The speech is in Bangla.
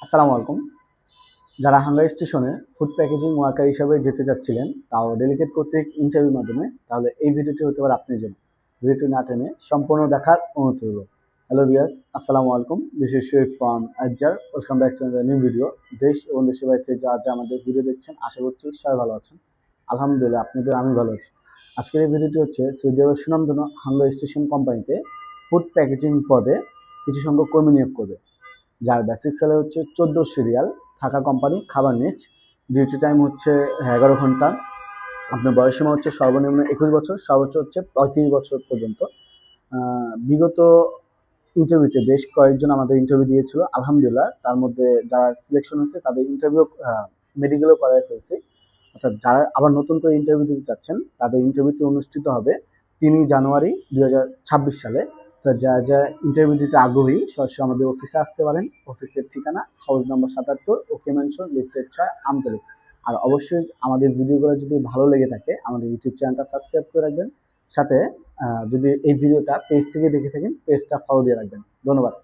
আসসালামু আলাইকুম। যারা হাঙ্গা স্টেশনে ফুড প্যাকেজিং ওয়ার্কার হিসাবে যেতে চাচ্ছিলেন, তাও ডেলিগেট কর্তৃক ইন্টারভিউর মাধ্যমে, তাহলে এই ভিডিওটি হতে পারে আপনার জন্য। ভিডিওটি না টেনে সম্পূর্ণ দেখার অনুরোধ রইল। হ্যালো ভিউয়ার্স, আসসালামু আলাইকুম। দিস ইজ শরীফ ফ্রম আজজার। Welcome back to new video. দেশ এবং দেশের বাইরে থেকে যা আমাদের ভিডিও দেখছেন, আশা করছি সবাই ভালো আছেন। আলহামদুলিল্লাহ, আপনাদের আমি ভালো আছি। আজকের এই ভিডিওটি হচ্ছে সৌদি আরবের সুনামধন্য হাঙ্গা স্টেশন কোম্পানিতে ফুড প্যাকেজিং পদে কিছু সংখ্যক কর্মী নিয়োগ করবে, যার বেসিক স্যালারি হচ্ছে 1400 রিয়াল। থাকা কোম্পানি, খাবার নিচ। ডিউটি টাইম হচ্ছে 11 ঘন্টা। আপনার বয়সসীমা হচ্ছে সর্বনিম্ন 21 বছর, সর্বোচ্চ হচ্ছে 35 বছর পর্যন্ত। বিগত ইন্টারভিউতে বেশ কয়েকজন আমাদের ইন্টারভিউ দিয়েছিল, আলহামদুলিল্লাহ। তার মধ্যে যারা সিলেকশন হয়েছে তাদের ইন্টারভিউ মেডিকেলও করাই ফেলছে। অর্থাৎ যারা আবার নতুন করে ইন্টারভিউ দিতে চাচ্ছেন, তাদের ইন্টারভিউটি অনুষ্ঠিত হবে 3 জানুয়ারি 2026 সালে। তো যা ইন্টারভিউ দিতে আগ্রহী সরাসরি আমাদের অফিসে আসতে পারেন। অফিসের ঠিকানা হাউস নাম্বার 77, ওকে ম্যানশন, লিফটেড 6, আমতলী। আর অবশ্যই আমাদের ভিডিওগুলো যদি ভালো লেগে থাকে, আমাদের ইউটিউব চ্যানেলটা সাবস্ক্রাইব করে রাখবেন। সাথে যদি এই ভিডিওটা পেজ থেকে দেখে থাকেন, পেজটা ফলো দিয়ে রাখবেন। ধন্যবাদ।